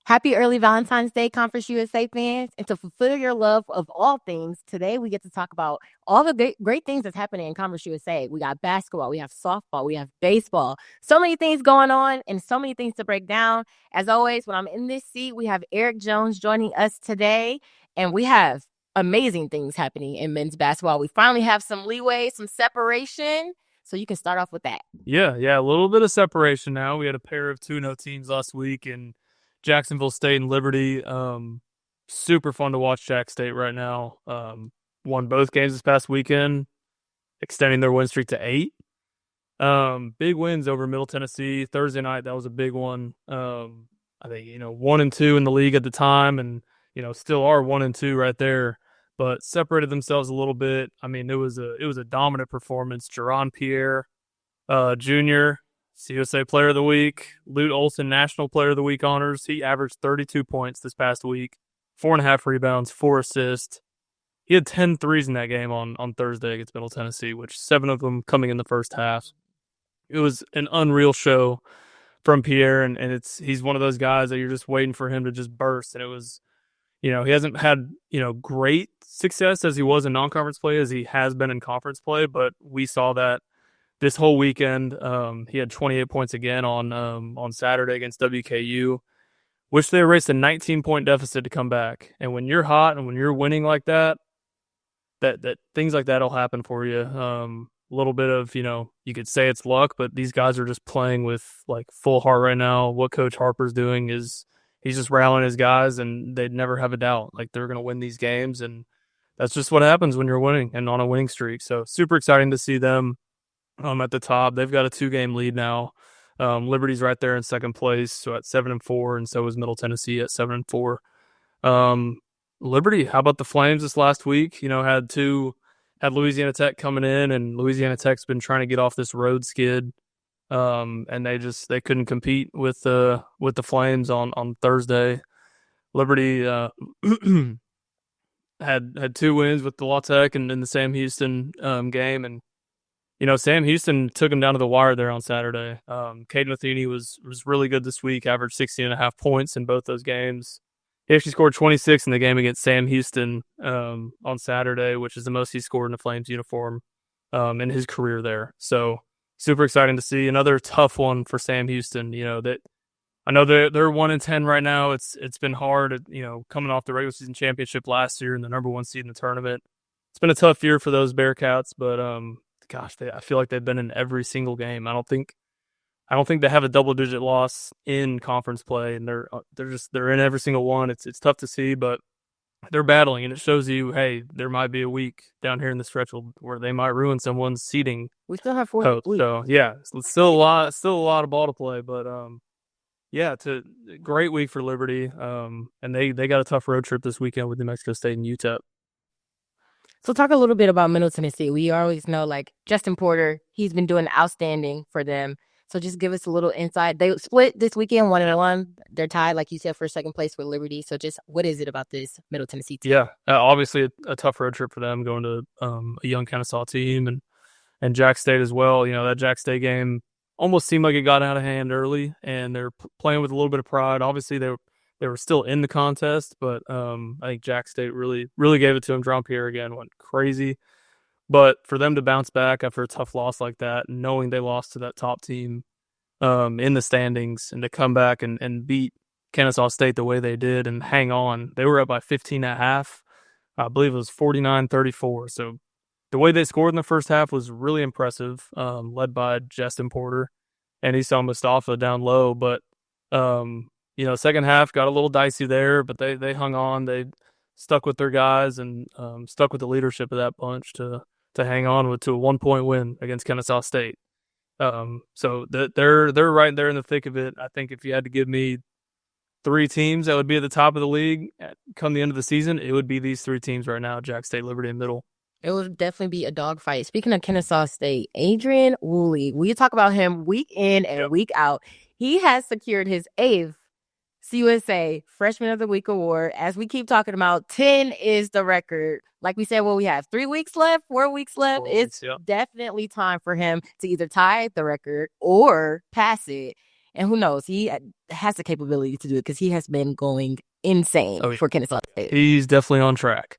Happy early Valentine's Day, Conference USA fans. And to fulfill your love of all things, today we get to talk about all the great things that's happening in Conference USA. We got basketball, we have softball, we have baseball. So many things going on and so many things to break down. As always, when I'm in this seat, we have Eric Jones joining us today. And we have amazing things happening in men's basketball. We finally have some leeway, some separation. So you can start off with that. Yeah, a little bit of separation now. We had a pair of 2-0 teams last week in Jacksonville State and Liberty. Super fun to watch Jack State right now. Won both games this past weekend, extending their win streak to 8. Big wins over Middle Tennessee. Thursday night, that was a big one. I think, 1-2 in the league at the time and, still are 1-2 right there, but separated themselves a little bit. I mean, it was a dominant performance. Jaron Pierre, Jr., CUSA Player of the Week, Lute Olson National Player of the Week honors. He averaged 32 points this past week, 4.5 rebounds, 4 assists. He had 10 threes in that game on Thursday against Middle Tennessee, which 7 of them coming in the first half. It was an unreal show from Pierre, and he's one of those guys that you're just waiting for him to just burst. And it was, he hasn't had, great success as he was in non-conference play as he has been in conference play, but we saw that this whole weekend. He had 28 points again on Saturday against WKU, which they erased a 19-point deficit to come back. And when you're hot and when you're winning like that things like that will happen for you. A little bit of, you could say it's luck, but these guys are just playing with like full heart right now. What Coach Harper's doing is he's just rallying his guys, and they'd never have a doubt. Like, they're going to win these games, and that's just what happens when you're winning and on a winning streak. So super exciting to see them at the top. They've got a 2-game lead now. Liberty's right there in second place, so at 7-4, and so is Middle Tennessee at 7-4. Liberty, how about the Flames this last week? Had Louisiana Tech coming in, and Louisiana Tech's been trying to get off this road skid. And they couldn't compete with the Flames on Thursday. Liberty had 2 wins with the La Tech and in the Sam Houston game, and Sam Houston took him down to the wire there on Saturday. Caden Matheny was really good this week, averaged 16.5 points in both those games. He actually scored 26 in the game against Sam Houston on Saturday, which is the most he scored in a Flames uniform in his career there. So super exciting to see. Another tough one for Sam Houston. That I know they're 1-10 right now. It's been hard, coming off the regular season championship last year and the number 1 seed in the tournament. It's been a tough year for those Bearcats, but I feel like they've been in every single game. I don't think they have a double-digit loss in conference play, and they're in every single one. It's tough to see, but they're battling, and it shows you, hey, there might be a week down here in the stretch where they might ruin someone's seeding. We still have 4 weeks. So yeah, it's still a lot of ball to play, but it's a great week for Liberty. And they got a tough road trip this weekend with New Mexico State and UTEP. So talk a little bit about Middle Tennessee. We always know, like, Justin Porter, he's been doing outstanding for them. So just give us a little insight. They split this weekend 1-1. They're tied, like you said, for second place with Liberty. So just what is it about this Middle Tennessee team? Yeah, obviously a tough road trip for them, going to a young Kennesaw team and Jack State as well. That Jack State game almost seemed like it got out of hand early, and they're playing with a little bit of pride. Obviously, they were still in the contest, but I think Jack State really gave it to them. Jean Pierre again went crazy. But for them to bounce back after a tough loss like that, knowing they lost to that top team in the standings, and to come back and beat Kennesaw State the way they did and hang on. They were up by 15 at half. I believe it was 49-34. So the way they scored in the first half was really impressive, led by Justin Porter and Esau Mustafa down low. But, second half got a little dicey there, but they hung on. They stuck with their guys and stuck with the leadership of that bunch to hang on to a 1-point win against Kennesaw State. So they're right there in the thick of it. I think if you had to give me 3 teams that would be at the top of the league come the end of the season, it would be these 3 teams right now: Jack State, Liberty, and Middle. It would definitely be a dogfight. Speaking of Kennesaw State, Adrian Woolley, we talk about him week in and week out. He has secured his 8th CUSA Freshman of the Week award. As we keep talking about, 10 is the record. Like we said, we have 3 weeks left, 4 weeks left. It's definitely time for him to either tie the record or pass it. And who knows? He has the capability to do it because he has been going insane for Kennesaw State. He's definitely on track.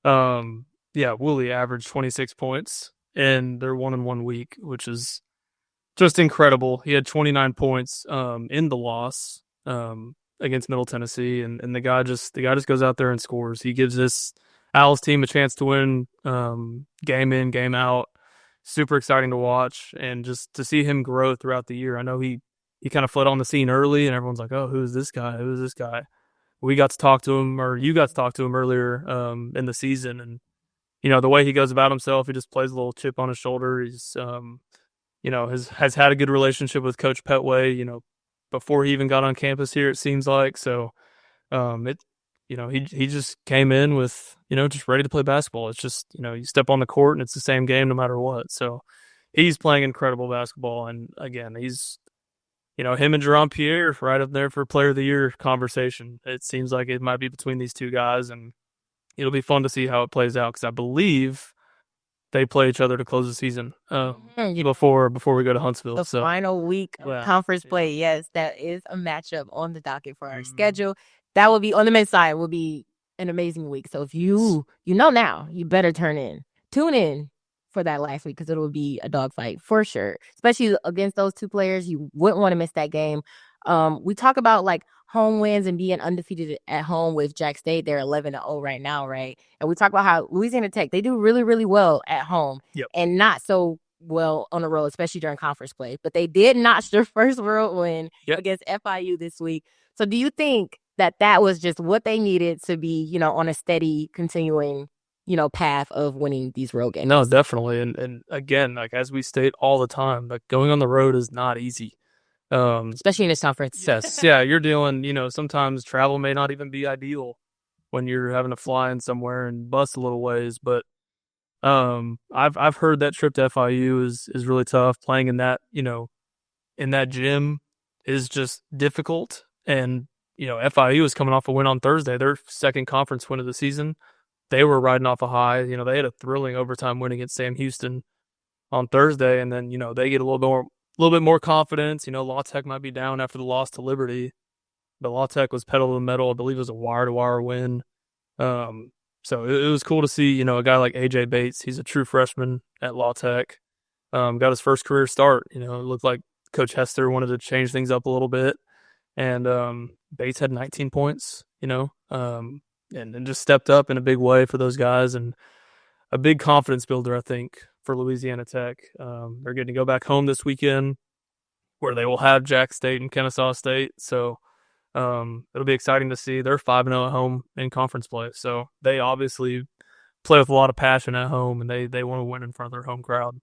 Woolley averaged 26 points in their 1-1 week, which is just incredible. He had 29 points in the loss against Middle Tennessee, and the guy just goes out there and scores. He gives this Owls team a chance to win game in, game out. Super exciting to watch, and just to see him grow throughout the year. I know he kind of fled on the scene early, and everyone's like, "Oh, who's this guy? Who is this guy?" We got to talk to him, or you got to talk to him earlier in the season, and the way he goes about himself, he just plays a little chip on his shoulder. He's has had a good relationship with Coach Petway, before he even got on campus here, it seems like. So he just came in with, just ready to play basketball. It's just, you step on the court and it's the same game no matter what. So he's playing incredible basketball. And again, he's, him and Jerome Pierre right up there for Player of the Year conversation. It seems like it might be between these two guys, and it'll be fun to see how it plays out because I believe they play each other to close the season before we go to Huntsville. The final week of conference play. Yes, that is a matchup on the docket for our schedule. That will be on the men's side. Will be an amazing week. So if you know now, you better tune in for that last week because it will be a dogfight for sure. Especially against those two players, you wouldn't want to miss that game. We talk about like home wins and being undefeated at home with Jack State. They're 11-0 right now, right? And we talk about how Louisiana Tech, they do really, really well at home and not so well on the road, especially during conference play. But they did notch their first road win against FIU this week. So do you think that was just what they needed to be, on a steady, continuing, path of winning these road games? No, definitely. And again, like as we state all the time, like going on the road is not easy. Especially in this conference. Yes. Yeah. You're dealing, sometimes travel may not even be ideal when you're having to fly in somewhere and bus a little ways. But I've heard that trip to FIU is really tough. Playing in that, in that gym is just difficult. And, FIU is coming off a win on Thursday, their second conference win of the season. They were riding off a high. They had a thrilling overtime win against Sam Houston on Thursday. And then, they get a little bit more confidence. La Tech might be down after the loss to Liberty, but La Tech was pedal to the metal. I believe it was a wire-to-wire win. So it was cool to see, a guy like AJ Bates. He's a true freshman at La Tech. Got his first career start. It looked like Coach Hester wanted to change things up a little bit. And Bates had 19 points, and just stepped up in a big way for those guys, and a big confidence builder, I think, for Louisiana Tech. They're getting to go back home this weekend where they will have Jack State and Kennesaw State. So it'll be exciting to see. They're 5-0 at home in conference play. So they obviously play with a lot of passion at home, and they want to win in front of their home crowd.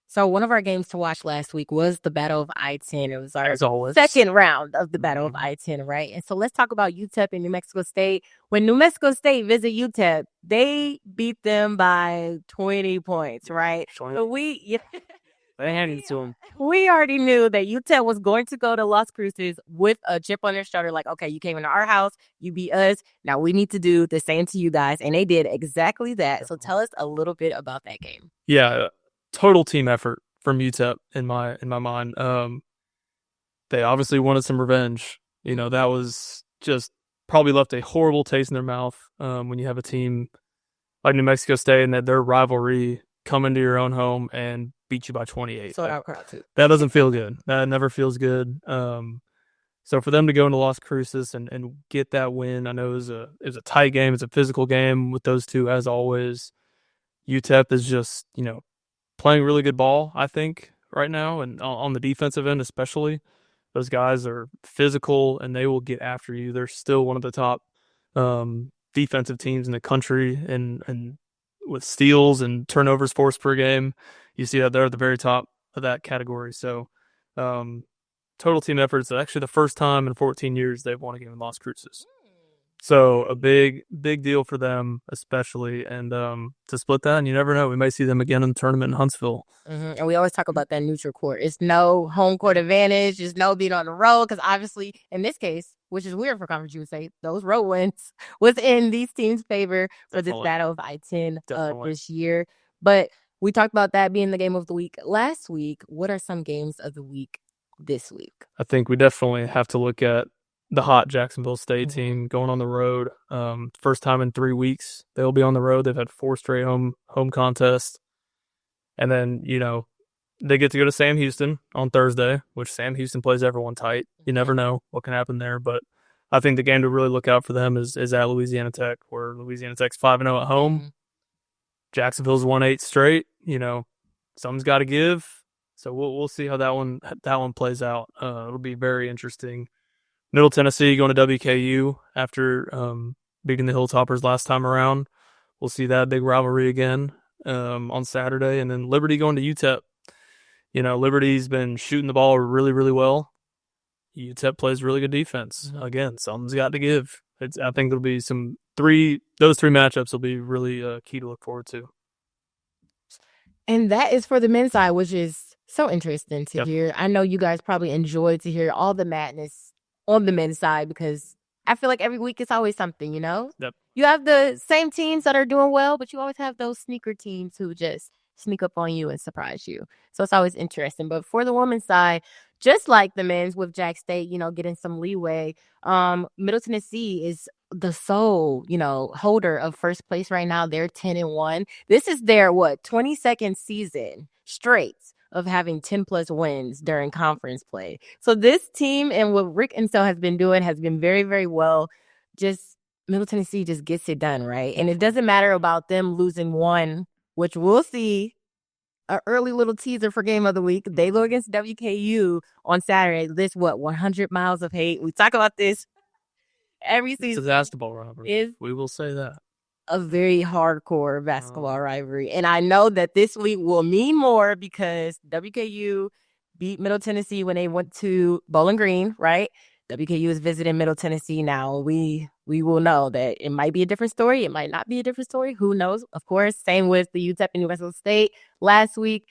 So one of our games to watch last week was the Battle of I-10. It was our second round of the Battle of I-10, right? And so let's talk about UTEP and New Mexico State. When New Mexico State visit UTEP, they beat them by 20 points, right? So they handed it to them. We already knew that UTEP was going to go to Las Cruces with a chip on their shoulder, like, okay, you came into our house, you beat us, now we need to do the same to you guys. And they did exactly that. So tell us a little bit about that game. Yeah. Total team effort from UTEP in my mind. They obviously wanted some revenge. That was just probably left a horrible taste in their mouth when you have a team like New Mexico State and that their rivalry come into your own home and beat you by 28. So that doesn't feel good. That never feels good. So for them to go into Las Cruces and get that win, I know it was a tight game. It's a physical game with those two as always. UTEP is just playing really good ball, I think, right now, and on the defensive end especially. Those guys are physical, and they will get after you. They're still one of the top defensive teams in the country, and with steals and turnovers forced per game, you see that they're at the very top of that category. So total team effort. It's actually the first time in 14 years they've won a game in Las Cruces. So a big deal for them, especially, and to split that, and you never know, we may see them again in the tournament in Huntsville. Mm-hmm. And we always talk about that neutral court. It's no home court advantage. It's no being on the road, because obviously, in this case, which is weird for Conference USA, those road wins was in these teams' favor for this Battle of I-10 this year. But we talked about that being the game of the week last week. What are some games of the week this week? I think we definitely have to look at the hot Jacksonville State team going on the road. First time in 3 weeks they'll be on the road. They've had 4 straight home contests. And then, they get to go to Sam Houston on Thursday, which Sam Houston plays everyone tight. You never know what can happen there. But I think the game to really look out for them is at Louisiana Tech, where Louisiana Tech's 5-0 at home. Mhm. Jacksonville's won 8 straight. Something's got to give. So we'll see how that one plays out. It'll be very interesting. Middle Tennessee going to WKU after beating the Hilltoppers last time around. We'll see that big rivalry again on Saturday. And then Liberty going to UTEP. Liberty's been shooting the ball really, really well. UTEP plays really good defense. Mhm. Again, something's got to give. I think there'll be those three matchups will be really key to look forward to. And that is for the men's side, which is so interesting to Yep. hear. I know you guys probably enjoyed to hear all the madness on the men's side because I feel like every week it's always something, Yep. You have the same teams that are doing well, but you always have those sneaker teams who just sneak up on you and surprise you. So it's always interesting. But for the women's side, just like the men's with Jack State, getting some leeway, Middle Tennessee is the sole, holder of first place right now. They're 10-1. This is their 22nd season straight of having 10+ wins during conference play. So this team and what Rick Insell has been doing has been very, very well. Just Middle Tennessee just gets it done, right? And it doesn't matter about them losing one, which we'll see. An early little teaser for game of the week. They go against WKU on Saturday. This 100 miles of hate. We talk about this every season. It's a basketball rivalry. We will say that. A very hardcore basketball rivalry. And I know that this week will mean more because WKU beat Middle Tennessee when they went to Bowling Green, right? WKU is visiting Middle Tennessee now. We will know that it might be a different story. It might not be a different story. Who knows? Of course, same with the UTEP and New Mexico State last week.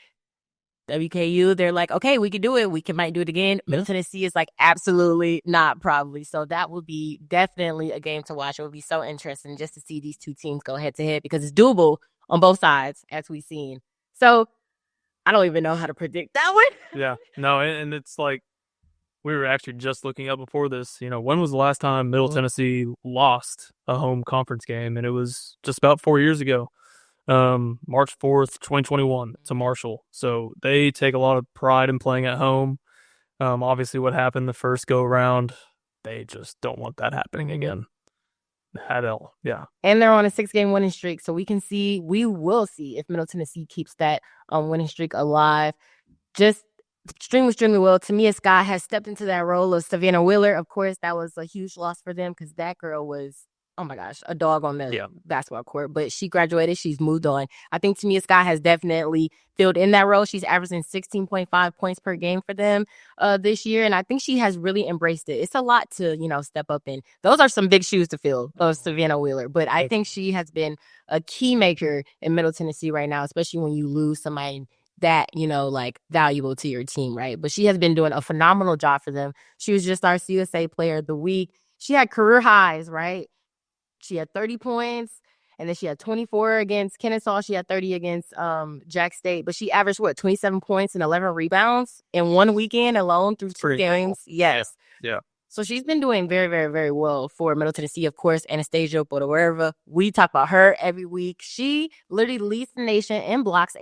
WKU, they're like, okay, we can do it. We might do it again. Middle Tennessee is like, absolutely not, probably. So that will be definitely a game to watch. It will be so interesting just to see these two teams go head to head because it's doable on both sides, as we've seen. So I don't even know how to predict that one. Yeah, no, and it's like we were actually just looking up before this. When was the last time Middle Tennessee lost a home conference game? And it was just about 4 years ago. March 4th, 2021 to Marshall. So they take a lot of pride in playing at home. Obviously what happened the first go around, they just don't want that happening again at all. Yeah. And they're on a 6-game winning streak. So we will see if Middle Tennessee keeps that winning streak alive. Just extremely well. Tamia Scott has stepped into that role of Savannah Wheeler. Of course, that was a huge loss for them because that girl was, oh my gosh, a dog on the basketball court. But she graduated. She's moved on. I think Tamia Scott has definitely filled in that role. She's averaging 16.5 points per game for them this year. And I think she has really embraced it. It's a lot to, step up in. Those are some big shoes to fill of Savannah Wheeler. But I think she has been a key maker in Middle Tennessee right now, especially when you lose somebody that, valuable to your team, right? But she has been doing a phenomenal job for them. She was just our CUSA Player of the Week. She had career highs, right? She had 30 points, and then she had 24 against Kennesaw. She had 30 against Jack State, but she averaged, 27 points and 11 rebounds in one weekend alone through 2 games. Cool. Yes. Yeah. So she's been doing very, very, very well for Middle Tennessee. Of course, Anastasia Bodawerva. We talk about her every week. She literally leads the nation in blocks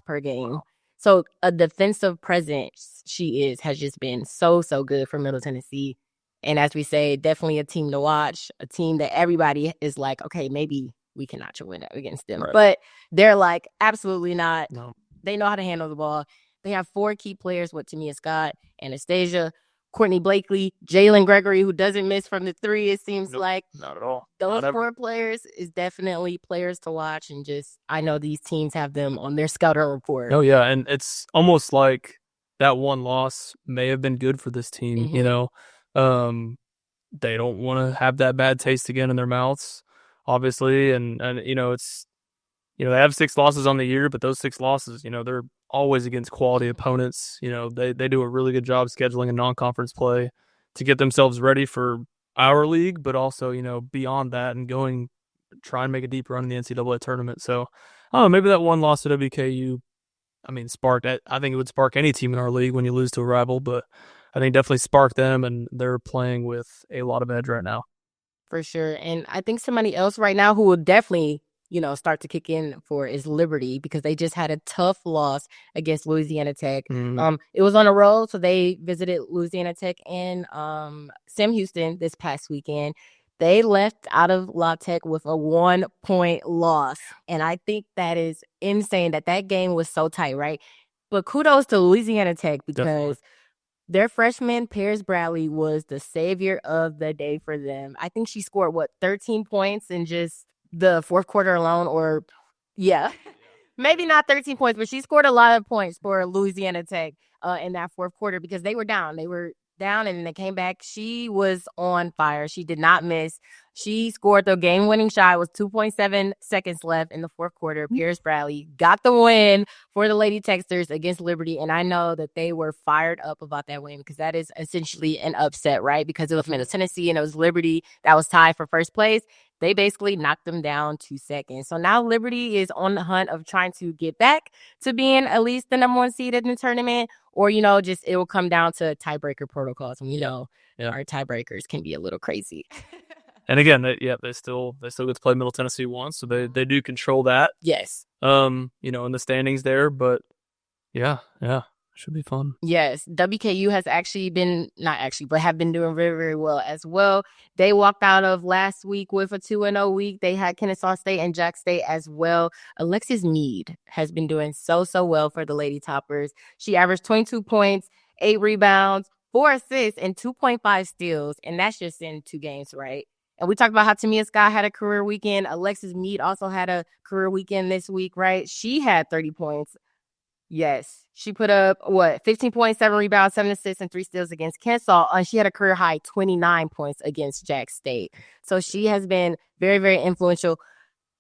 per game. So a defensive presence has just been so, so good for Middle Tennessee. And as we say, definitely a team to watch, a team that everybody is like, okay, maybe we can notch a win against them. Right. But they're like, absolutely not. No. They know how to handle the ball. They have 4 key players with Tamia Scott, Anastasia, Courtney Blakely, Jalen Gregory, who doesn't miss from the 3, it seems like. Not at all. Those 4 players is definitely players to watch. And I know these teams have them on their scouting report. Oh, yeah. And it's almost like that one loss may have been good for this team, They don't want to have that bad taste again in their mouths, obviously. And it's, they have 6 losses on the year, but those 6 losses, they're always against quality opponents. They do a really good job scheduling a non-conference play to get themselves ready for our league, but also, beyond that and try and make a deep run in the NCAA tournament. So, maybe that one loss at WKU sparked. I think it would spark any team in our league when you lose to a rival, but I think definitely sparked them, and they're playing with a lot of edge right now. For sure. And I think somebody else right now who will definitely, start to kick in for is Liberty, because they just had a tough loss against Louisiana Tech. It was on the road, so they visited Louisiana Tech and Sam Houston this past weekend. They left out of La Tech with a 1-point loss. And I think that is insane that game was so tight, right? But kudos to Louisiana Tech, because their freshman, Paris Bradley, was the savior of the day for them. I think she scored, 13 points in just the fourth quarter alone, or, maybe not 13 points, but she scored a lot of points for Louisiana Tech in that fourth quarter, because they were down. They were down, and then they came back. She was on fire. She did not miss. She scored the game-winning shot. It was 2.7 seconds left in the fourth quarter. Paris Bradley got the win for the Lady Texters against Liberty, and I know that they were fired up about that win, because that is essentially an upset, right? Because it was Middle Tennessee and it was Liberty that was tied for first place. They basically knocked them down 2 seconds. So now Liberty is on the hunt of trying to get back to being at least the number 1 seed in the tournament, or, just it will come down to tiebreaker protocols. And our tiebreakers can be a little crazy. And again, they still get to play Middle Tennessee once, so they do control that. Yes. In the standings there, but yeah, should be fun. Yes, WKU has have been doing very, very well as well. They walked out of last week with a 2-0 week. They had Kennesaw State and Jack State as well. Alexis Meade has been doing so well for the Lady Toppers. She averaged 22 points, 8 rebounds, 4 assists, and 2.5 steals, and that's just in 2 games, right? And we talked about how Tamia Scott had a career weekend. Alexis Meade also had a career weekend this week, right? She had 30 points. Yes. She put up, 15.7 rebounds, 7 assists, and 3 steals against Kennesaw. And she had a career high 29 points against Jack State. So she has been very, very influential.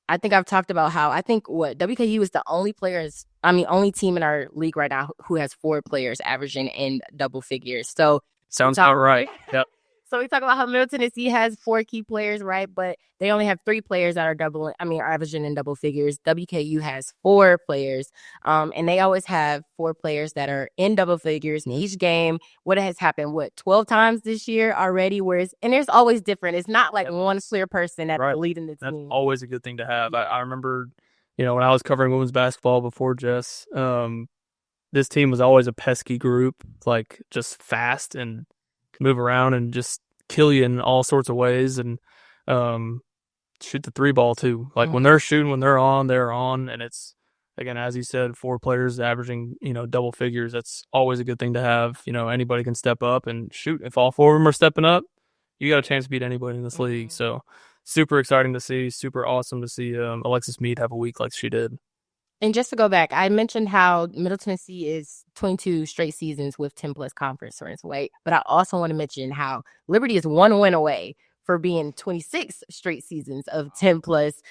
I think I've talked about how WKU is the only team in our league right now who has 4 players averaging in double figures. So sounds about right. Yep. So we talk about how Middle Tennessee has 4 key players, right? But they only have 3 players that are averaging in double figures. WKU has 4 players, and they always have 4 players that are in double figures in each game. What has happened, 12 times this year already? And there's always different. It's not like one clear person that's leading the team. That's always a good thing to have. I remember, when I was covering women's basketball before Jess, this team was always a pesky group, like just fast and move around and just kill you in all sorts of ways, and shoot the 3 ball too. Like when they're shooting, when they're on, and it's, again, as you said, 4 players averaging, double figures. That's always a good thing to have. Anybody can step up and shoot. If all 4 of them are stepping up, you got a chance to beat anybody in this league. So super exciting to see, super awesome to see Alexis Meade have a week like she did. And just to go back, I mentioned how Middle Tennessee is 22 straight seasons with 10-plus conference wins, right? But I also want to mention how Liberty is 1 win away for being 26 straight seasons of 10-plus,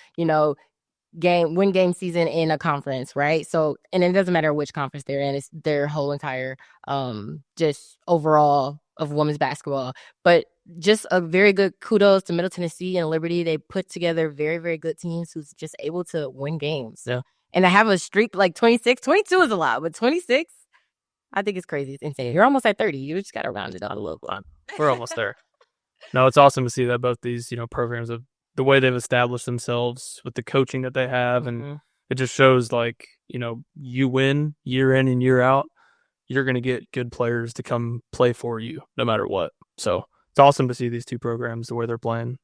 game season in a conference, right? So, and it doesn't matter which conference they're in, it's their whole entire just overall of women's basketball. But just a very good kudos to Middle Tennessee and Liberty. They put together very, very good teams who's just able to win games. Yeah. And to have a streak like 26, 22 is a lot, but 26, I think it's crazy. It's insane. You're almost at 30. You just got to round it out a little bit. We're almost there. No, it's awesome to see that both these, programs, of the way they've established themselves with the coaching that they have. And it just shows, like, you win year in and year out, you're going to get good players to come play for you no matter what. So it's awesome to see these 2 programs, the way they're playing.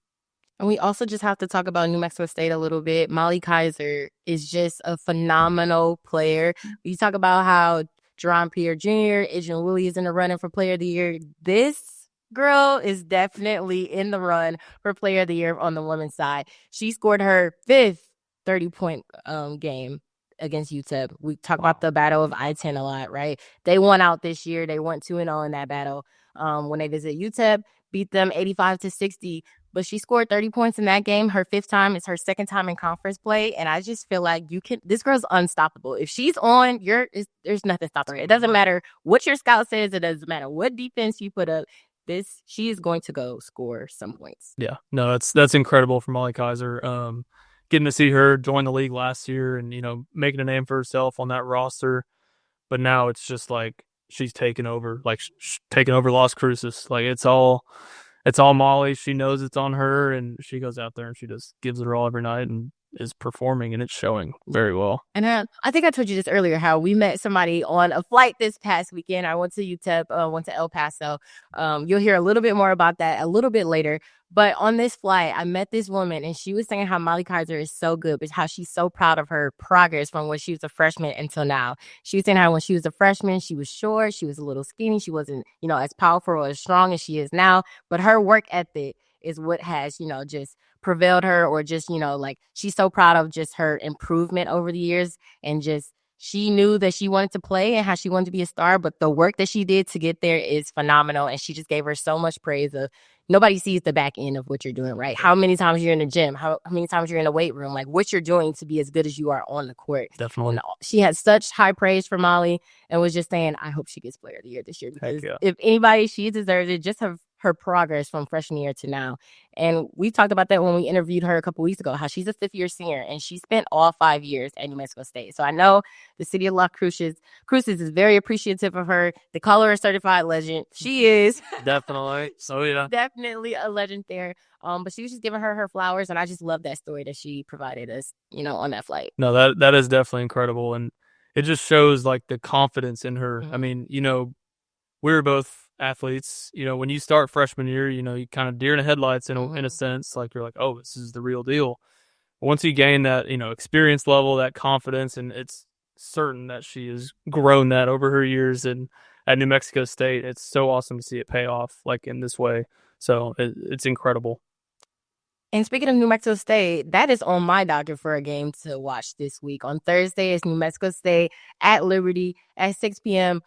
And we also just have to talk about New Mexico State a little bit. Molly Kaiser is just a phenomenal player. You talk about how Jerron Pierre Jr., Adrian Woolley is in the running for Player of the Year. This girl is definitely in the run for Player of the Year on the women's side. She scored her 5th 30-point game against UTEP. We talk about the Battle of I-10 a lot, right? They won out this year. They went 2-0 in that battle when they visit UTEP, beat them 85-60. But she scored 30 points in that game. Her 5th time. It's her 2nd time in conference play. And I just feel like this girl's unstoppable. If she's on, there's nothing stopping her. It doesn't matter what your scout says. It doesn't matter what defense you put up. She is going to go score some points. Yeah. No, that's incredible for Molly Kaiser. Getting to see her join the league last year and, making a name for herself on that roster. but now it's just like she's taken over, like taken over Las Cruces. Like it's all Molly. She knows it's on her, and she goes out there and she just gives it her all every night and is performing, and it's showing very well. And I think I told you this earlier, how we met somebody on a flight this past weekend. I went to UTEP, went to El Paso. You'll hear a little bit more about that a little bit later. But on this flight, I met this woman, and she was saying how Molly Kaiser is so good, but how she's so proud of her progress from when she was a freshman until now. She was saying how when she was a freshman, she was short, she was a little skinny, she wasn't, as powerful or as strong as she is now. But her work ethic is what has, just prevailed her, or just, like she's so proud of just her improvement over the years, and just she knew that she wanted to play and how she wanted to be a star, but the work that she did to get there is phenomenal. And she just gave her so much praise of nobody sees the back end of what you're doing, right? How many times you're in the gym, how many times you're in the weight room, like what you're doing to be as good as you are on the court. Definitely. And she had such high praise for Molly, and was just saying, I hope she gets Player of the Year this year, because if anybody, she deserves it. Just her progress from freshman year to now. And we talked about that when we interviewed her a couple weeks ago, how she's a fifth-year senior, and she spent all 5 years at New Mexico State. So I know the city of Las Cruces is very appreciative of her. They call her a certified legend. She is. Definitely. So, yeah. Definitely a legend there. But she was just giving her flowers, and I just love that story that she provided us, on that flight. No, that is definitely incredible, and it just shows, like, the confidence in her. Mm-hmm. I mean, we were both athletes. When you start freshman year, you kind of deer in the headlights in a sense. Like, you're like, oh, this is the real deal. But once you gain that, experience level, that confidence, and it's certain that she has grown that over her years at New Mexico State. It's so awesome to see it pay off, like, in this way. So it's incredible. And speaking of New Mexico State, that is on my docket for a game to watch this week. On Thursday, it's New Mexico State at Liberty at 6 p.m.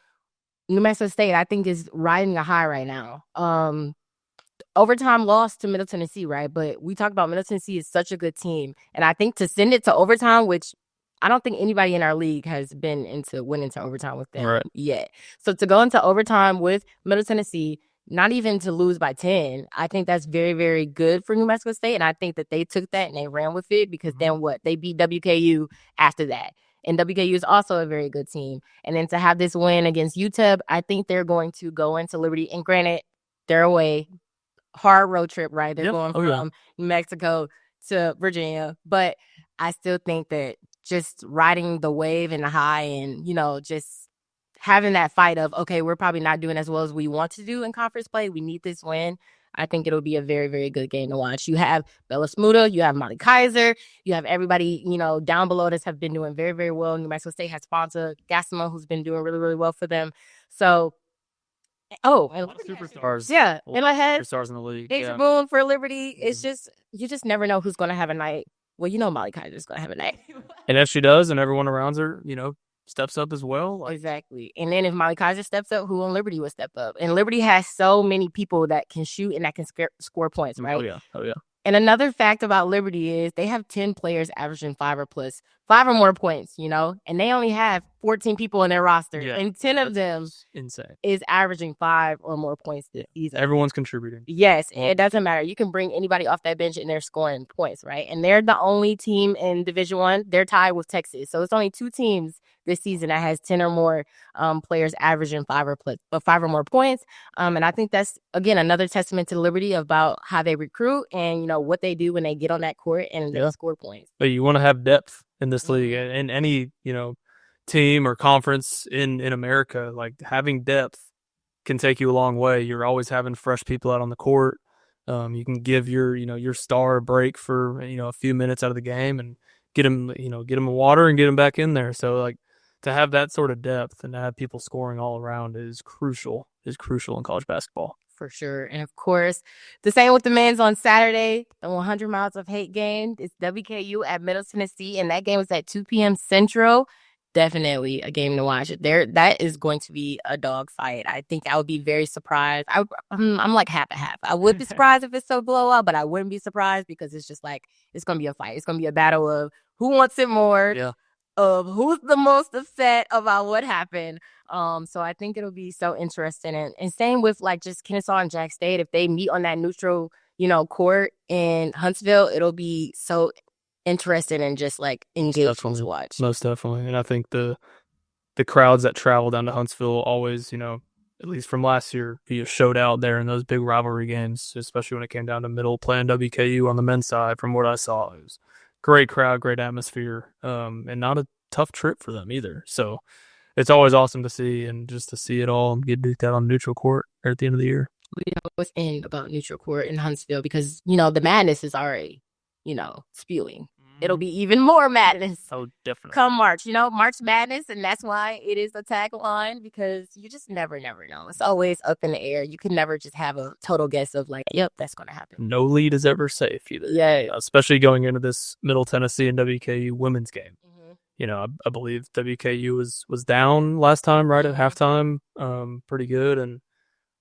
New Mexico State, I think, is riding a high right now. Overtime loss to Middle Tennessee, right? But we talked about Middle Tennessee is such a good team. And I think to send it to overtime, which I don't think anybody in our league has went into overtime with them yet. So to go into overtime with Middle Tennessee, not even to lose by 10, I think that's very, very good for New Mexico State. And I think that they took that and they ran with it, because then what? They beat WKU after that. And WKU is also a very good team. And then to have this win against UTEP, I think they're going to go into Liberty. And granted, they're away. Hard road trip, right? They're going from New Mexico to Virginia. But I still think that just riding the wave and the high, and, just having that fight of, okay, we're probably not doing as well as we want to do in conference play. We need this win. I think it'll be a very, very good game to watch. You have Bella Smuda, you have Molly Kaiser, you have everybody, down below us have been doing very, very well. New Mexico State has Sponsa Gassima, who's been doing really, really well for them. So, and a lot of superstars. Yeah. And I had superstars in the league. Deja Boone for Liberty. It's just, you just never know who's going to have a night. Well, Molly Kaiser's going to have a night. And if she does, and everyone around her, steps up as well. Exactly. And then if Molly Kaiser steps up, who on Liberty will step up? And Liberty has so many people that can shoot and that can score points, right? Oh, yeah. And another fact about Liberty is they have 10 players averaging 5 or more points, and they only have 14 people in their roster. Yeah, and 10 of them is averaging 5 or more points this season. Everyone's contributing. Yes, it doesn't matter. You can bring anybody off that bench and they're scoring points, right? And they're the only team in Division I. They're tied with Texas. So it's only 2 teams this season that has 10 or more players averaging 5 or more points. And I think that's, again, another testament to Liberty about how they recruit and, what they do when they get on that court and they score points. But you want to have depth in this league, in any, team or conference in America. Like, having depth can take you a long way. You're always having fresh people out on the court. You can give your star a break for, a few minutes out of the game and get them water and get them back in there. So, like, to have that sort of depth and to have people scoring all around is crucial in college basketball. For sure. And of course, the same with the men's on Saturday, the 100 Miles of Hate game. It's WKU at Middle Tennessee, and that game is at 2 p.m. Central. Definitely a game to watch. That is going to be a dogfight. I think I would be very surprised. I'm like half and half. I would be surprised if it's a blowout, but I wouldn't be surprised because it's just like, it's going to be a fight. It's going to be a battle of who wants it more. Yeah. Of who's the most upset about what happened. So I think it'll be so interesting. And same with like just Kennesaw and Jack State. If they meet on that neutral, court in Huntsville, it'll be so interesting and just like engaging to watch. Most definitely. And I think the the crowds that travel down to Huntsville always, at least from last year, showed out there in those big rivalry games, especially when it came down to middle playing WKU on the men's side. From what I saw, it was great crowd, great atmosphere, and not a tough trip for them either. So it's always awesome to see, and just to see it all get duked out on neutral court at the end of the year. We know what's in about neutral court in Huntsville because, the madness is already, spewing. It'll be even more madness. Oh, definitely. Come March, March Madness, and that's why it is a tagline, because you just never know. It's always up in the air. You can never just have a total guess of like, yep, that's going to happen. No lead is ever safe either. Yeah. Especially going into this Middle Tennessee and WKU women's game. I believe WKU was down last time, right at halftime, pretty good, and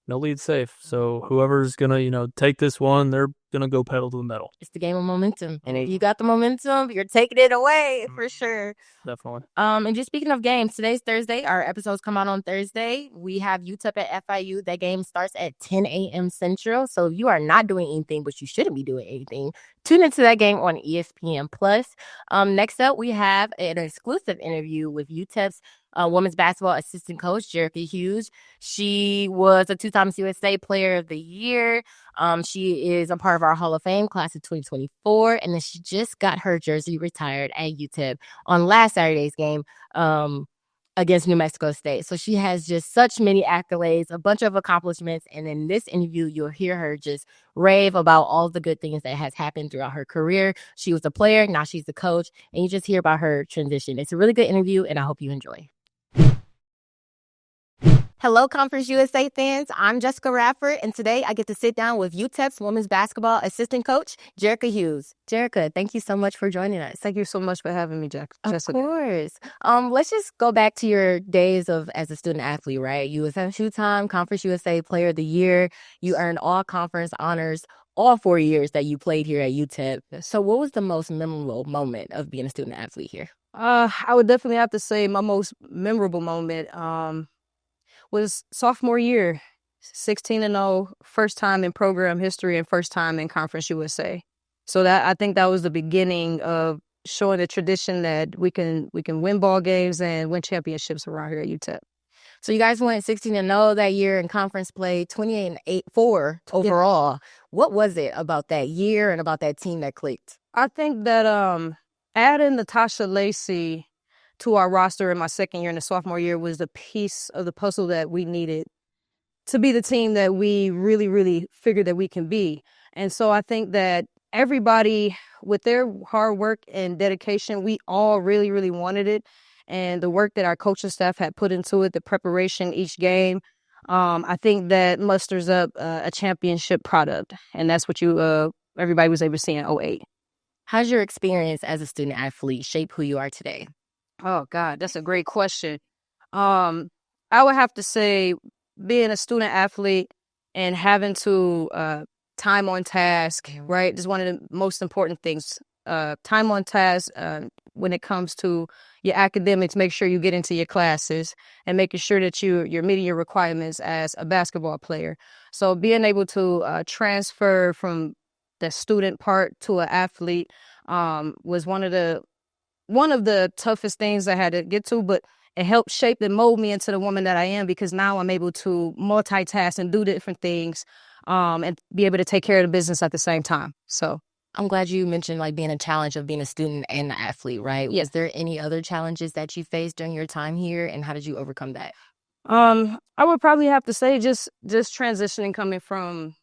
no lead safe. So whoever's gonna, take this one, they're gonna go pedal to the metal. It's the game of momentum, and if you got the momentum, you're taking it away for sure. Definitely. And just speaking of games, today's Thursday. Our episodes come out on Thursday. We have UTEP at FIU. That game starts at 10 a.m. Central. So if you are not doing anything, but you shouldn't be doing anything, tune into that game on ESPN Plus. Next up, we have an exclusive interview with UTEP's women's basketball assistant coach, Jareica Hughes. She was a two-time USA Player of the Year. She is a part of our Hall of Fame class of 2024, and then she just got her jersey retired at UTEP on last Saturday's game against New Mexico State. So she has just such many accolades, a bunch of accomplishments, and in this interview, you'll hear her just rave about all the good things that has happened throughout her career. She was a player, now she's the coach, and you just hear about her transition. It's a really good interview, and I hope you enjoy. Hello, Conference USA fans. I'm Jessica Radford, and today I get to sit down with UTEP's women's basketball assistant coach, Jareica Hughes. Jareica, thank you so much for joining us. Thank you so much for having me, Jessica. Of course. Let's just go back to your days as a student athlete, right? You was a two-time Conference USA Player of the Year. You earned all conference honors all 4 years that you played here at UTEP. So what was the most memorable moment of being a student athlete here? I would definitely have to say my most memorable moment was sophomore year, 16-0, first time in program history and first time in Conference USA. So I think that was the beginning of showing the tradition that we can win ball games and win championships around here at UTEP. So you guys went 16-0 that year in conference play, 28-4 overall. Yeah. What was it about that year and about that team that clicked? I think that adding Natasha Lacey to our roster in my second year and the sophomore year was the piece of the puzzle that we needed to be the team that we really, really figured that we can be. And so I think that everybody, with their hard work and dedication, we all really, really wanted it. And the work that our coaching staff had put into it, the preparation each game, I think that musters up a championship product. And that's what everybody was able to see in 2008. How's your experience as a student athlete shape who you are today? Oh, God, that's a great question. I would have to say being a student athlete and having to time on task, right, is one of the most important things. Time on task when it comes to your academics, make sure you get into your classes and making sure that you're meeting your requirements as a basketball player. So being able to transfer from the student part to an athlete was one of the toughest things I had to get to, but it helped shape and mold me into the woman that I am, because now I'm able to multitask and do different things and be able to take care of the business at the same time. So I'm glad you mentioned being a challenge of being a student and an athlete, right? Yes. Was there any other challenges that you faced during your time here, and how did you overcome that? I would probably have to say just transitioning, coming from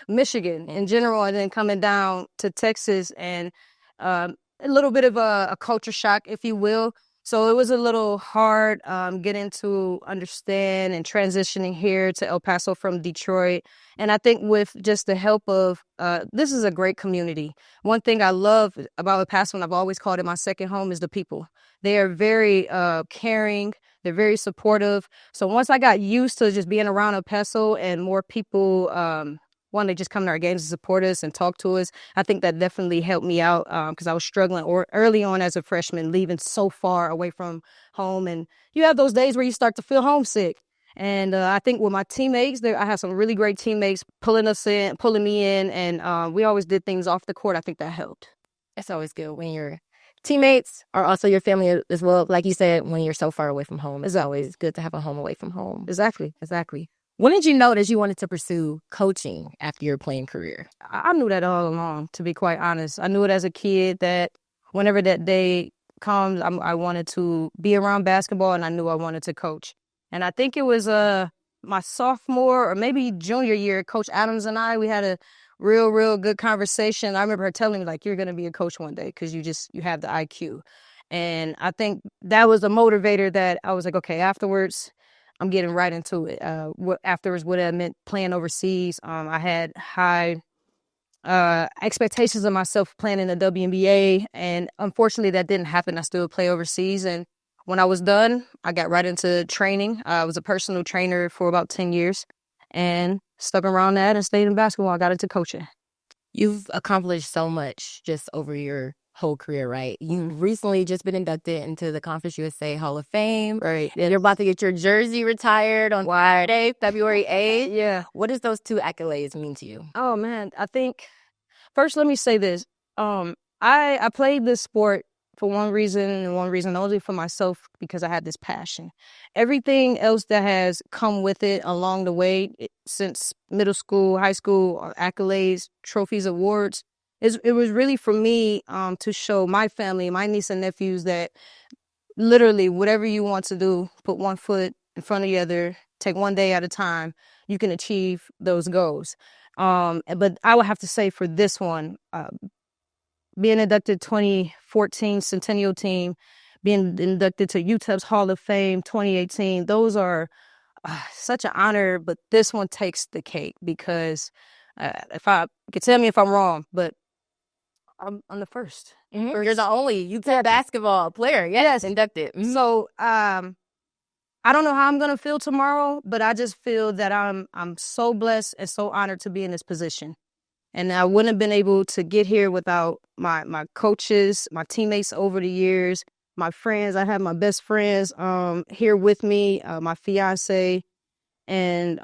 Michigan in general and then coming down to Texas, and a little bit of a culture shock, if you will. So it was a little hard getting to understand and transitioning here to El Paso from Detroit. And I think with just the help of, this is a great community. One thing I love about El Paso, and I've always called it my second home, is the people. They are very caring. They're very supportive. So once I got used to just being around El Paso and more people want to just come to our games and support us and talk to us, I think that definitely helped me out because I was struggling early on as a freshman, leaving so far away from home. And you have those days where you start to feel homesick. And I think with my teammates, I had some really great teammates pulling me in, and we always did things off the court. I think that helped. It's always good when your teammates are also your family as well. Like you said, when you're so far away from home, it's always good to have a home away from home. Exactly. When did you notice you wanted to pursue coaching after your playing career? I knew that all along, to be quite honest. I knew it as a kid that whenever that day comes, I wanted to be around basketball, and I knew I wanted to coach. And I think it was my sophomore or maybe junior year, Coach Adams and we had a real good conversation. I remember her telling me, like, you're going to be a coach one day because you have the IQ. And I think that was a motivator that I was like, okay, afterwards, I'm getting right into it. Afterwards, what it meant playing overseas. I had high expectations of myself playing in the WNBA, and unfortunately that didn't happen. I still play overseas, and when I was done, I got right into training. I was a personal trainer for about 10 years and stuck around that and stayed in basketball. I got into coaching. You've accomplished so much just over your whole career, right? You've recently just been inducted into the Conference USA Hall of Fame. Right. You're about to get your jersey retired on Friday, February 8th. Yeah. What does those 2 accolades mean to you? Oh, man. I think, first, let me say this. I played this sport for one reason and one reason only, for myself, because I had this passion. Everything else that has come with it along the way, since middle school, high school, accolades, trophies, awards, it was really for me to show my family, my niece and nephews, that literally whatever you want to do, put one foot in front of the other, take one day at a time, you can achieve those goals. But I would have to say for this one, being inducted 2014 Centennial Team, being inducted to UTEP's Hall of Fame 2018, those are such an honor, but this one takes the cake because if I could tell me if I'm wrong, but I'm the first. Mm-hmm. You're the only UTEP basketball player, yes, inducted. Mm-hmm. So I don't know how I'm gonna feel tomorrow, but I just feel that I'm so blessed and so honored to be in this position. And I wouldn't have been able to get here without my coaches, my teammates over the years, my friends. I have my best friends here with me, my fiance, and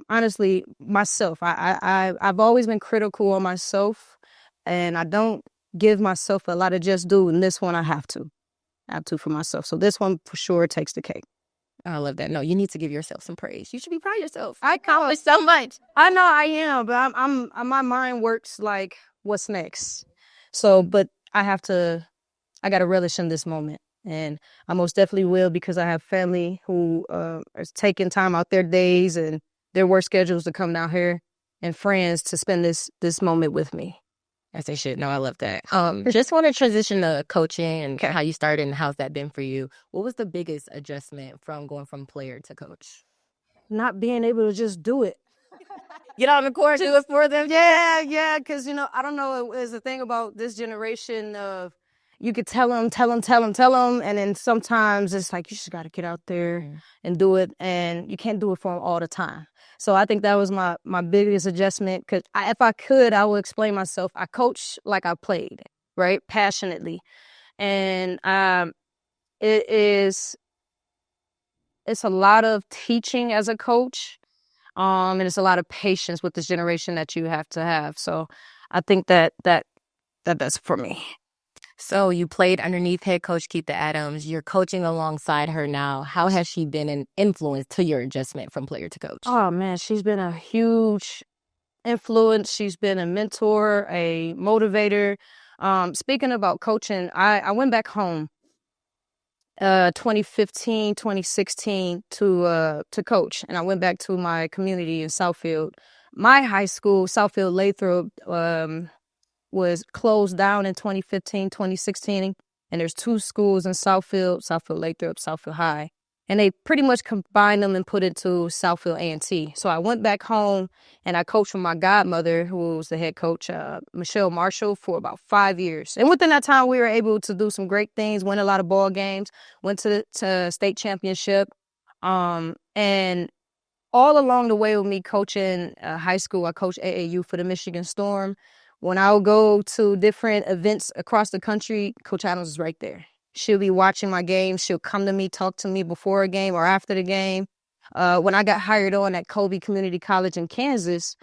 honestly, myself. I've always been critical on myself, and I don't give myself a lot of just due. And this one, I have to for myself. So this one for sure takes the cake. I love that. No, you need to give yourself some praise. You should be proud of yourself. I accomplished so much. I know I am, but my mind works like, what's next? So, but I got to relish in this moment. And I most definitely will, because I have family who are taking time out their days and their work schedules to come down here, and friends to spend this moment with me. As they should. No, I love that. Just want to transition to coaching and how you started and how's that been for you. What was the biggest adjustment from going from player to coach? Not being able to just do it. Get on the court, do it for them. Yeah, because, I don't know, there's a thing about this generation of, you could tell them, and then sometimes it's like, you just got to get out there and do it, and you can't do it for them all the time. So I think that was my biggest adjustment, because if I could, I would explain myself. I coach like I played, right, passionately, and it's a lot of teaching as a coach, and it's a lot of patience with this generation that you have to have. So I think that's for me. So you played underneath head coach Keitha Adams. You're coaching alongside her now. How has she been an influence to your adjustment from player to coach? Oh, man, she's been a huge influence. She's been a mentor, a motivator. Speaking about coaching, I went back home 2015, 2016 to coach. And I went back to my community in Southfield. My high school, Southfield Lathrop, was closed down in 2015, 2016. And there's 2 schools in Southfield Lathrop, Southfield High. And they pretty much combined them and put it to Southfield A&T. So I went back home and I coached with my godmother, who was the head coach, Michelle Marshall, for about 5 years. And within that time, we were able to do some great things, win a lot of ball games, went to state championship. And all along the way with me coaching high school, I coached AAU for the Michigan Storm. When I would go to different events across the country, Coach Adams is right there. She'll be watching my games. She'll come to me, talk to me before a game or after the game. When I got hired on at Colby Community College in Kansas,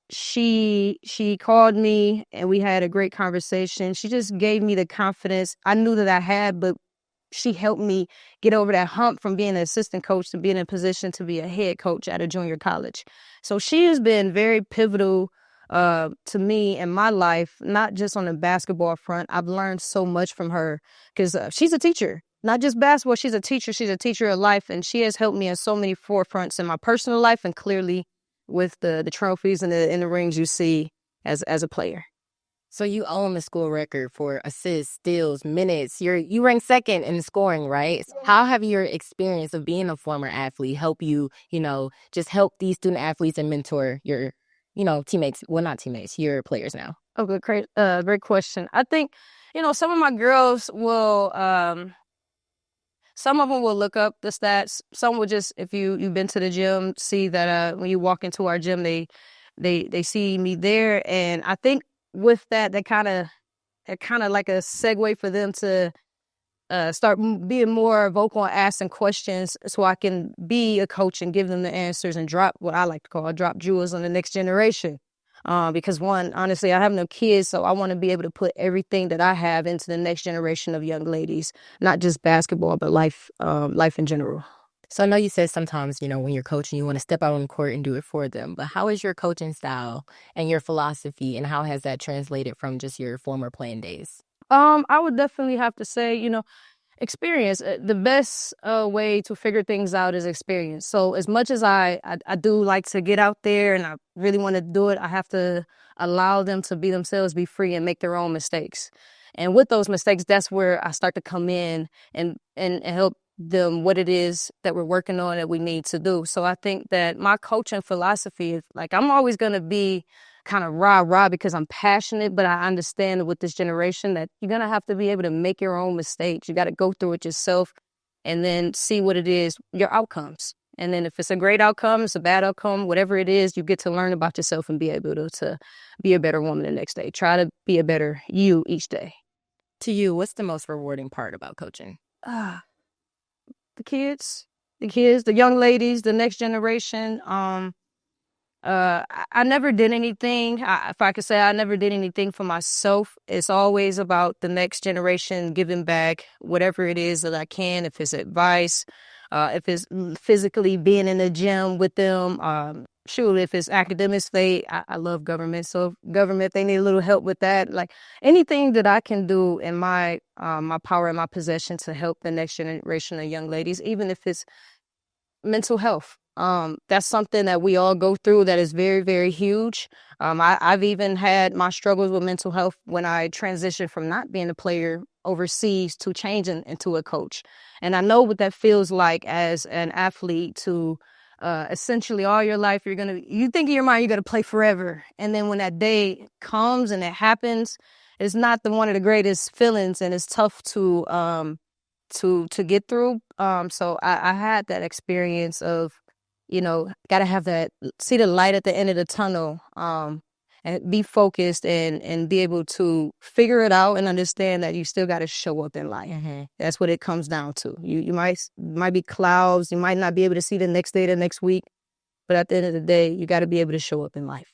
she called me and we had a great conversation. She just gave me the confidence I knew that I had, but she helped me get over that hump from being an assistant coach to being in a position to be a head coach at a junior college. So she has been very pivotal to me in my life, not just on the basketball front. I've learned so much from her because she's a teacher, not just basketball. She's a teacher. She's a teacher of life, and she has helped me in so many forefronts in my personal life and clearly with the trophies and the rings you see as a player. So you own the school record for assists, steals, minutes. You rank second in scoring, right? So how have your experience of being a former athlete help you, just help these student athletes and mentor your, teammates? Well, not teammates, your players now. Oh, good, great question. I think, some of my girls will, some of them will look up the stats. Some will just, if you've been to the gym, see that when you walk into our gym, they see me there, and I think with that kind of like a segue for them to start being more vocal and asking questions so I can be a coach and give them the answers and drop what I like to call drop jewels on the next generation. Because one, honestly, I have no kids, so I want to be able to put everything that I have into the next generation of young ladies, not just basketball, but life in general. So I know you said sometimes, when you're coaching, you want to step out on the court and do it for them. But how is your coaching style and your philosophy, and how has that translated from just your former playing days? I would definitely have to say, experience. The best way to figure things out is experience. So as much as I do like to get out there and I really want to do it, I have to allow them to be themselves, be free, and make their own mistakes. And with those mistakes, that's where I start to come in and help them what it is that we're working on that we need to do. So I think that my coaching philosophy is like, I'm always going to be kind of rah because I'm passionate, but I understand with this generation that you're going to have to be able to make your own mistakes. You got to go through it yourself and then see what it is, your outcomes. And then if it's a great outcome, it's a bad outcome, whatever it is, you get to learn about yourself and be able to be a better woman the next day. Try to be a better you each day. To you, what's the most rewarding part about coaching? The kids, the young ladies, the next generation. I never did anything. If I could say I never did anything for myself, it's always about the next generation, giving back whatever it is that I can. If it's advice, if it's physically being in the gym with them, if it's academics, I love government. So government, they need a little help with that. Like anything that I can do in my power and my possession to help the next generation of young ladies, even if it's mental health. That's something that we all go through that is very, very huge. I've even had my struggles with mental health when I transitioned from not being a player overseas to changing into a coach. And I know what that feels like as an athlete to essentially all your life, you think in your mind you're going to play forever. And then when that day comes and it happens, it's not one of the greatest feelings, and it's tough to get through. So I had that experience of, got to have that, see the light at the end of the tunnel, and be focused and be able to figure it out and understand that you still got to show up in life. Mm-hmm. That's what it comes down to. You might be clouds. You might not be able to see the next day, the next week. But at the end of the day, you got to be able to show up in life.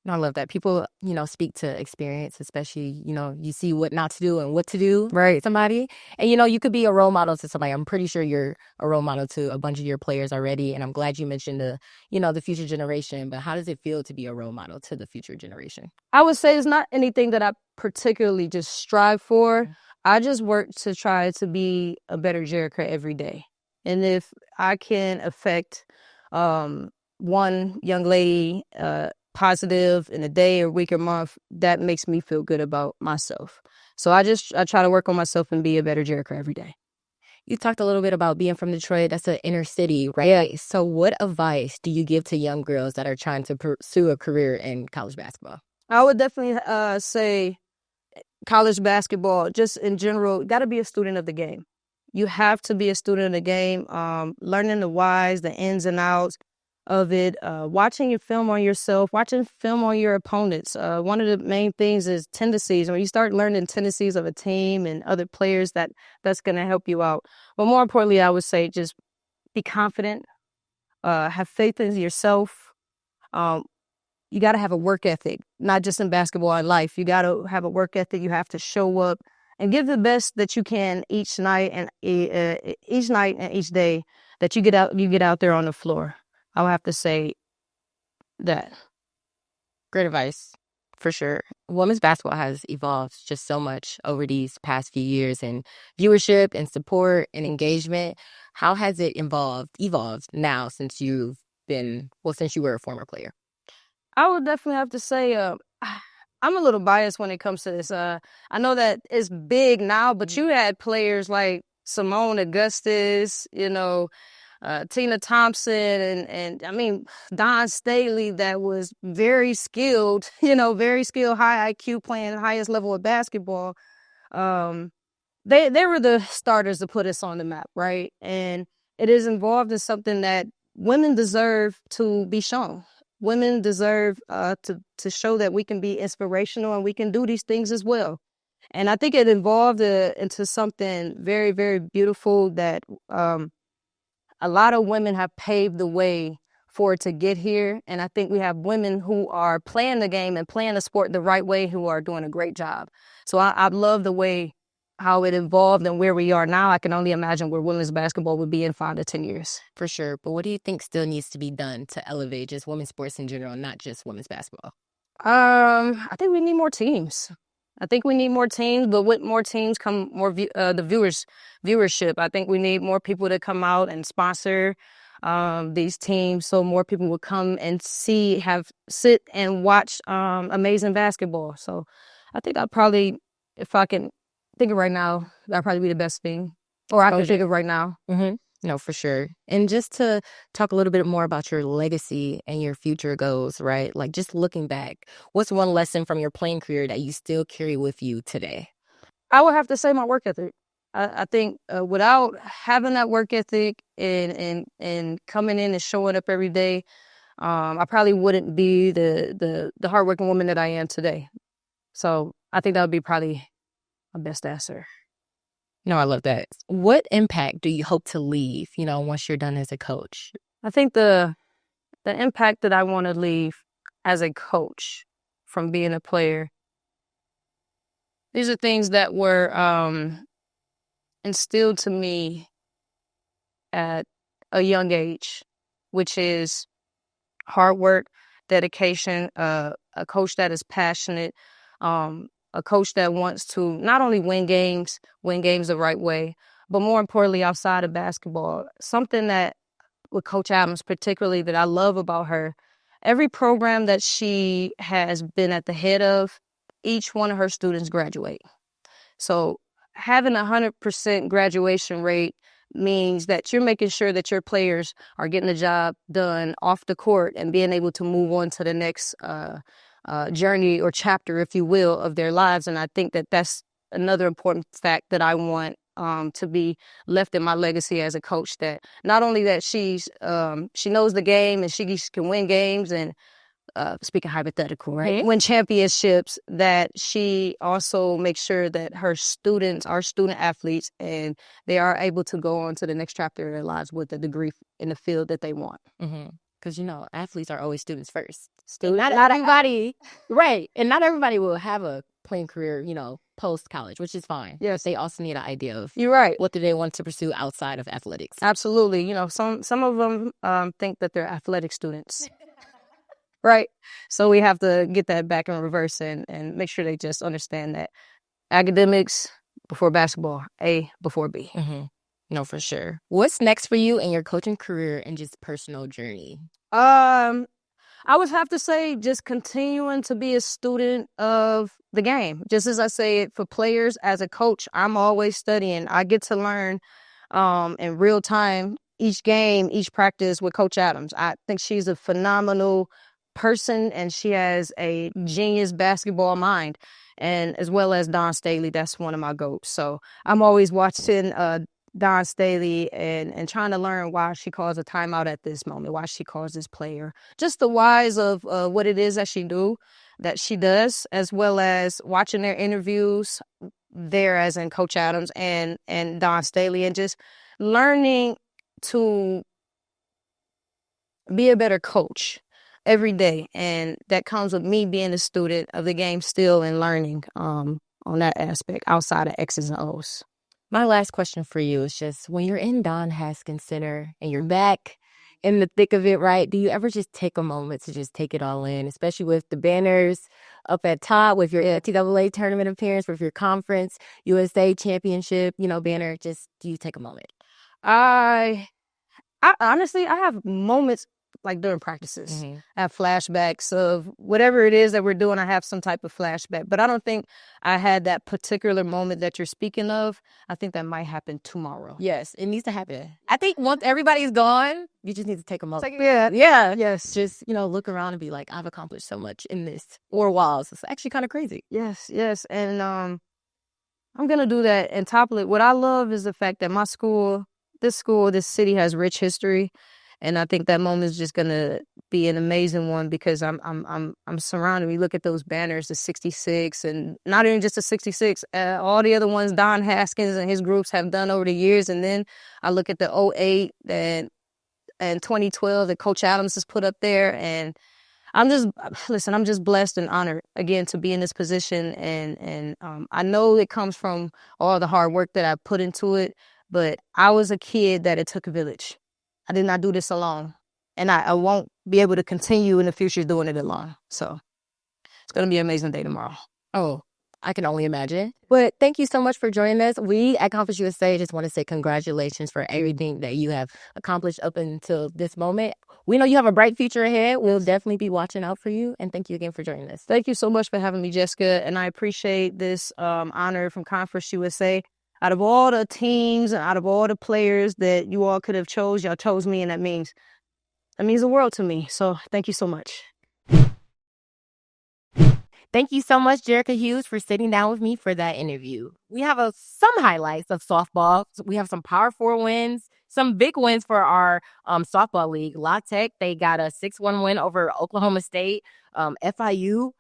I love that. People, speak to experience, especially, you see what not to do and what to do. Right. Somebody. And, you could be a role model to somebody. I'm pretty sure you're a role model to a bunch of your players already. And I'm glad you mentioned the future generation. But how does it feel to be a role model to the future generation? I would say it's not anything that I particularly just strive for. I just work to try to be a better Jareica every day. And if I can affect one young lady positive in a day or week or month, that makes me feel good about myself. So I try to work on myself and be a better Jareica every day. You talked a little bit about being from Detroit. That's an inner city, right? Yeah. So what advice do you give to young girls that are trying to pursue a career in college basketball? I would definitely say college basketball, just in general, got to be a student of the game. You have to be a student of the game, learning the whys, the ins and outs of it, watching your film on yourself, watching film on your opponents. One of the main things is tendencies. When you start learning tendencies of a team and other players, that's going to help you out. But more importantly, I would say just be confident, have faith in yourself. you got to have a work ethic, not just in basketball, in life. You got to have a work ethic. You have to show up and give the best that you can each night and each day that you get out there on the floor. I'll have to say that. Great advice, for sure. Women's basketball has evolved just so much over these past few years in viewership and support and engagement. How has it evolved now since you were a former player? I would definitely have to say I'm a little biased when it comes to this. I know that it's big now, but you had players like Simone Augustus, Tina Thompson, and I mean, Don Staley, that was very skilled, very skilled, high IQ, playing the highest level of basketball. They were the starters to put us on the map, right? And it is involved in something that women deserve to be shown. Women deserve to show that we can be inspirational and we can do these things as well. And I think it evolved into something very, very beautiful that a lot of women have paved the way for it to get here. And I think we have women who are playing the game and playing the sport the right way who are doing a great job. So I love the way how it evolved and where we are now. I can only imagine where women's basketball would be in 5 to 10 years. For sure. But what do you think still needs to be done to elevate just women's sports in general, not just women's basketball? I think we need more teams. But with more teams come more viewership. I think we need more people to come out and sponsor these teams, so more people will come and sit and watch amazing basketball. So I think I'd probably, if I can think of right now, that'd probably be the best thing. Or I can think of right now. Mm-hmm. No, for sure. And just to talk a little bit more about your legacy and your future goals, right? Like just looking back, what's one lesson from your playing career that you still carry with you today? I would have to say my work ethic. I think without having that work ethic and coming in and showing up every day, I probably wouldn't be the hardworking woman that I am today. So I think that would be probably my best answer. No, I love that. What impact do you hope to leave, once you're done as a coach? I think the impact that I want to leave as a coach from being a player, these are things that were instilled to me at a young age, which is hard work, dedication, a coach that is passionate, a coach that wants to not only win games the right way, but more importantly, outside of basketball. Something that with Coach Adams particularly that I love about her, every program that she has been at the head of, each one of her students graduate. So having 100% graduation rate means that you're making sure that your players are getting the job done off the court and being able to move on to the next journey or chapter, if you will, of their lives. And I think that that's another important fact that I want to be left in my legacy as a coach, that not only that she knows the game and she can win games and speaking hypothetical, right? Mm-hmm. Win championships, that she also makes sure that her students are student athletes and they are able to go on to the next chapter of their lives with a degree in the field that they want. Mm-hmm. Because, athletes are always students first. Not everybody, right. And not everybody will have a playing career, post-college, which is fine. Yes. They also need an idea of You're right. What do they want to pursue outside of athletics. Absolutely. Some of them think that they're athletic students. Right. So we have to get that back in reverse and make sure they just understand that academics before basketball, A before B. Mm-hmm. No, for sure. What's next for you in your coaching career and just personal journey? I would have to say just continuing to be a student of the game. Just as I say it for players, as a coach, I'm always studying. I get to learn in real time each game, each practice with Coach Adams. I think she's a phenomenal person and she has a genius basketball mind. And as well as Don Staley, that's one of my goats. So I'm always watching Don Staley and trying to learn why she calls a timeout at this moment, why she calls this player, just the whys of what it is that she does, as well as watching their interviews there, as in Coach Adams and Don Staley, and just learning to be a better coach. every day. And that comes with me being a student of the game still and learning on that aspect outside of X's and O's. My last question for you is just when you're in Don Haskins Center and you're back in the thick of it, right? Do you ever just take a moment to just take it all in, especially with the banners up at top, with your NCAA tournament appearance, with your conference, USA championship, banner? Just do you take a moment? I honestly, I have moments like during practices. I have flashbacks of whatever it is that we're doing. I have some type of flashback, but I don't think I had that particular moment that you're speaking of. I think that might happen tomorrow. Yes, it needs to happen. I think once everybody's gone, you just need to take a moment. Yes. Just, look around and be like, I've accomplished so much in this 4 walls. It's actually kind of crazy. Yes. And I'm going to do that. And top of it, what I love is the fact that my school, this city has rich history. And I think that moment is just gonna be an amazing one because I'm surrounded. We look at those banners, the 66, and not even just the 66, all the other ones Don Haskins and his groups have done over the years. And then I look at the 08 and 2012 that Coach Adams has put up there. And I'm just blessed and honored again to be in this position. And I know it comes from all the hard work that I put into it, but I was a kid that it took a village. I did not do this alone, and I won't be able to continue in the future doing it alone. So it's going to be an amazing day tomorrow. Oh, I can only imagine. But thank you so much for joining us. We at Conference USA just want to say congratulations for everything that you have accomplished up until this moment. We know you have a bright future ahead. We'll definitely be watching out for you, and thank you again for joining us. Thank you so much for having me, Jessica, and I appreciate this honor from Conference USA. Out of all the teams and out of all the players that you all could have chose, y'all chose me, and that means the world to me. So thank you so much. Thank you so much, Jareica Hughes, for sitting down with me for that interview. We have some highlights of softball. We have some Power 4 wins, some big wins for our softball league. La Tech, they got a 6-1 win over Oklahoma State. FIU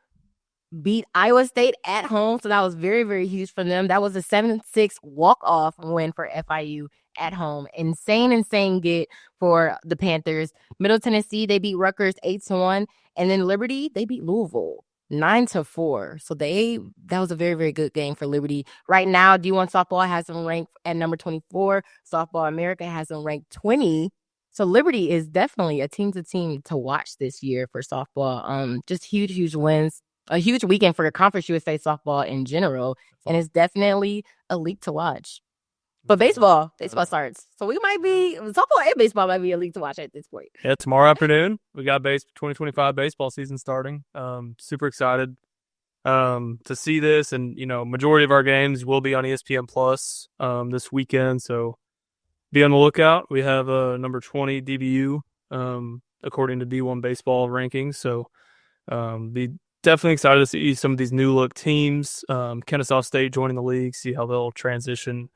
beat Iowa State at home, so that was very, very huge for them. That was a 7-6 walk-off win for FIU at home. Insane get for the Panthers. Middle Tennessee, they beat Rutgers 8-1, and then Liberty, they beat Louisville 9-4. So that was a very, very good game for Liberty. Right now, D1 softball has them ranked at number 24. Softball America has them ranked 20. So Liberty is definitely a team to watch this year for softball. Just huge wins. A huge weekend for Conference USA softball in general, and it's definitely a league to watch. But baseball starts, so softball and baseball might be a league to watch at this point. Yeah, tomorrow afternoon we got 2025 baseball season starting. Super excited to see this, and majority of our games will be on ESPN Plus this weekend, so be on the lookout. We have number 20 DBU according to D1 baseball rankings, so be definitely excited to see some of these new look teams. Kennesaw State joining the league, see how they'll transition.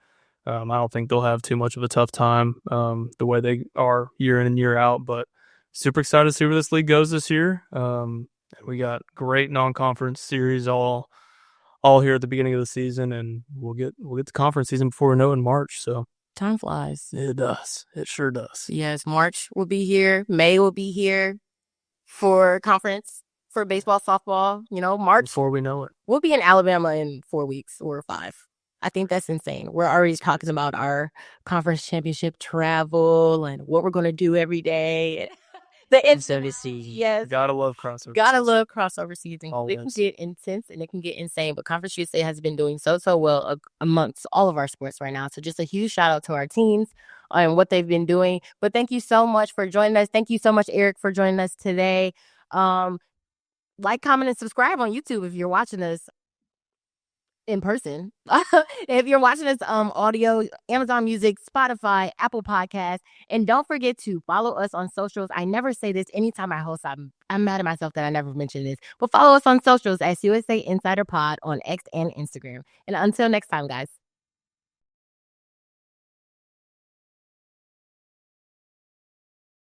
I don't think they'll have too much of a tough time the way they are year in and year out, but super excited to see where this league goes this year. We got great non-conference series all here at the beginning of the season, and we'll get to conference season before we know it in March. So time flies. It does. It sure does. Yes, March will be here. May will be here for conference. For baseball, softball, March. Before we know it. We'll be in Alabama in 4 weeks or 5. I think that's insane. We're already talking about our conference championship travel and what we're going to do every day. The season. Yes. Gotta love crossover. Gotta love crossover season. Always. It can get intense and it can get insane, but Conference USA has been doing so well amongst all of our sports right now. So just a huge shout out to our teams and what they've been doing. But thank you so much for joining us. Thank you so much, Eric, for joining us today. Like, comment, and subscribe on YouTube if you're watching us in person. If you're watching us audio, Amazon Music, Spotify, Apple Podcasts, and don't forget to follow us on socials. I never say this anytime I host. I'm mad at myself that I never mentioned this, but follow us on socials as USA Insider Pod on X and Instagram. And until next time, guys.